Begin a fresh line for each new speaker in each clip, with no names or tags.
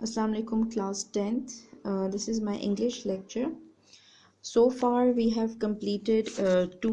Assalamu alaikum class 10th. This is my English lecture. So far we have completed two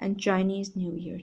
and Chinese New Year.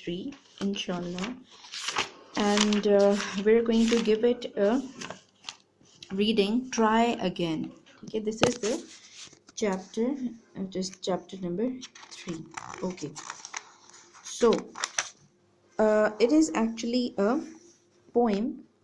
3 inshallah, and we're going to give it a reading. Try again. Okay, this is the chapter, just chapter number 3. Okay, so it is actually a poem.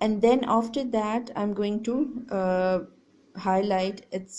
and then after that I'm going to highlight its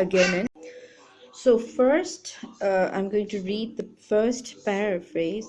again. And so first I'm going to read the first paraphrase.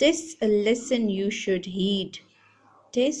tis a lesson you should heed. tis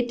it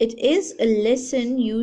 it is a lesson you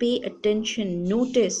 pay attention, notice.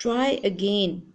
try again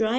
try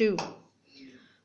2.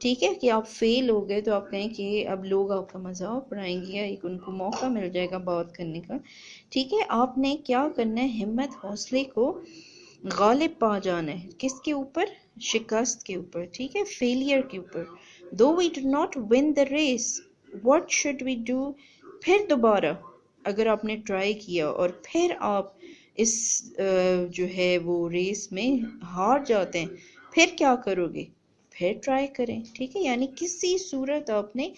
ٹھیک ہے، کہ آپ فیل ہو گئے تو آپ کہیں کہ اب لوگ آپ کا مذاق اڑائیں گے یا ایک ان کو موقع مل جائے گا بات کرنے کا. ٹھیک ہے، آپ نے کیا کرنا ہے، ہمت حوصلے کو غالب پا جانا ہے. کس کے اوپر؟ شکست کے اوپر. ٹھیک ہے، فیلئر کے اوپر. دو we do not win the race what should we do. پھر دوبارہ اگر آپ نے ٹرائی کیا اور پھر آپ اس جو ہے وہ ریس میں ہار جاتے ہیں، پھر کیا کرو گے؟ پھر ٹرائی کریں. ٹھیک ہے، یعنی کسی صورت آپ نے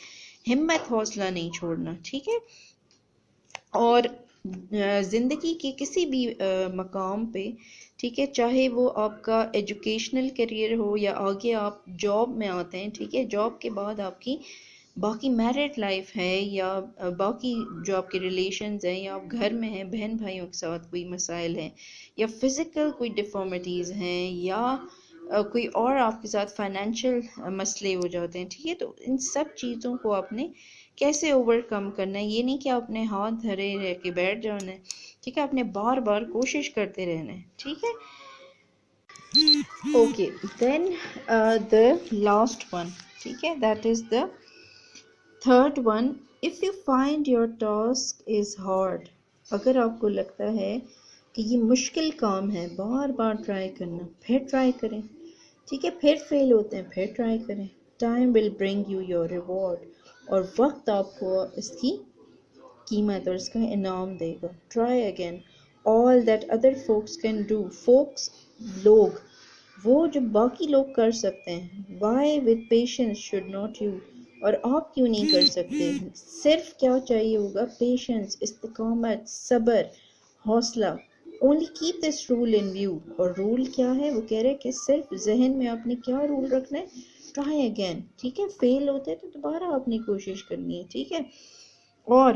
ہمت حوصلہ نہیں چھوڑنا. ٹھیک ہے، اور زندگی کے کسی بھی مقام پہ، ٹھیک ہے، چاہے وہ آپ کا ایجوکیشنل کیریئر ہو یا آگے آپ جاب میں آتے ہیں، ٹھیک ہے، جاب کے بعد آپ کی باقی میرڈ لائف ہے یا باقی جو آپ کے ریلیشنز ہیں یا آپ گھر میں ہیں، بہن بھائیوں کے ساتھ کوئی مسائل ہیں یا فزیکل کوئی ڈیفارمیٹیز ہیں یا کوئی اور آپ کے ساتھ فائنینشیل مسئلے ہو جاتے ہیں. ٹھیک ہے، تو ان سب چیزوں کو آپ نے کیسے اوور کم کرنا ہے. یہ نہیں کہ آپ نے ہاتھ دھرے رہ کے بیٹھ جانا ہے. ٹھیک ہے، آپ نے بار بار کوشش کرتے رہنا ہے. ٹھیک ہے، okay. Then the last one, ٹھیک ہے، that is the third one. If you find your task is hard. اگر آپ کو لگتا ہے کہ یہ مشکل کام ہے، بار بار ٹرائی کرنا، پھر ٹرائی کریں. ٹھیک ہے، پھر فیل ہوتے ہیں، پھر ٹرائی کریں. Time will bring you your reward. اور وقت آپ کو اس کی قیمت اور اس کا انعام دے گا. Try again. All that other folks can do. Folks لوگ، وہ جو باقی لوگ کر سکتے ہیں. Why with patience should not you. اور آپ کیوں نہیں کر سکتے؟ صرف کیا چاہیے ہوگا؟ پیشنس، استقامت، صبر، حوصلہ. Only keep this rule in view. اور رول کیا ہے؟ وہ کہہ رہے کہ صرف ذہن میں آپ نے کیا رول رکھنا ہے؟ Try again. ٹھیک ہے، فیل ہوتے تو دوبارہ آپ نے کوشش کرنی ہے. ٹھیک ہے، اور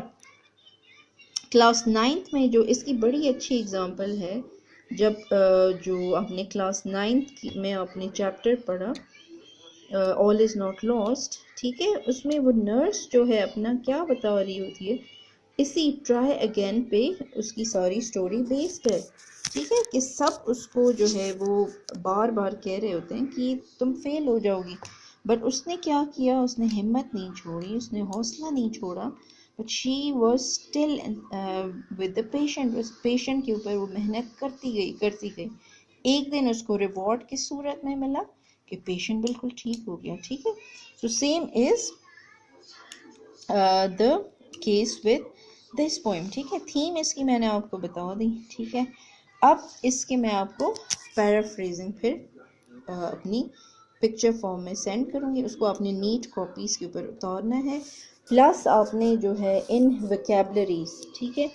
کلاس 9th میں جو اس کی بڑی اچھی اگزامپل ہے، جب جو آپ نے کلاس 9th میں آپ نے چیپٹر پڑھا آل از ناٹ لاسٹ. ٹھیک ہے، اس میں وہ نرس جو ہے اپنا کیا بتا رہی ہوتی ہے، اسی ٹرائی اگین پہ اس کی ساری سٹوری بیسڈ ہے. ٹھیک ہے، کہ سب اس کو جو ہے وہ بار بار کہہ رہے ہوتے ہیں کہ تم فیل ہو جاؤ گی، بٹ اس نے کیا کیا؟ اس نے ہمت نہیں چھوڑی، اس نے حوصلہ نہیں چھوڑا. But she was still with the patient. اس پیشنٹ کے اوپر وہ محنت کرتی گئی. ایک دن اس کو ریوارڈ کس صورت میں ملا کہ پیشنٹ بالکل ٹھیک ہو گیا. ٹھیک ہے، so same is the case with this poem. ٹھیک ہے، تھیم اس کی میں نے آپ کو بتا دی. ٹھیک ہے، اب اس کے میں آپ کو پیرافریزنگ پھر اپنی پکچر فارم میں سینڈ کروں گی. اس کو آپ نے نیٹ کاپیز کے اوپر اتارنا ہے، پلس آپ نے جو ہے ان ویکیبلریز، ٹھیک ہے،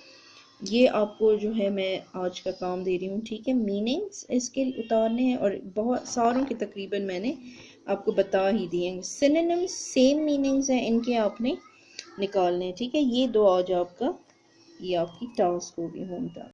یہ آپ کو جو ہے میں آج کا کام دے رہی ہوں. ٹھیک ہے، میننگز اس کے اتارنے ہیں اور بہت ساروں کے تقریباً میں نے آپ کو بتا ہی دیے ہیں. سینونیمز سیم میننگز ہیں، ان کے آپ نے نکالنے ہیں. ٹھیک ہے، یہ دو آج آپ کا، یہ آپ کی ٹاسک ہوگی، ہوم ٹاسک.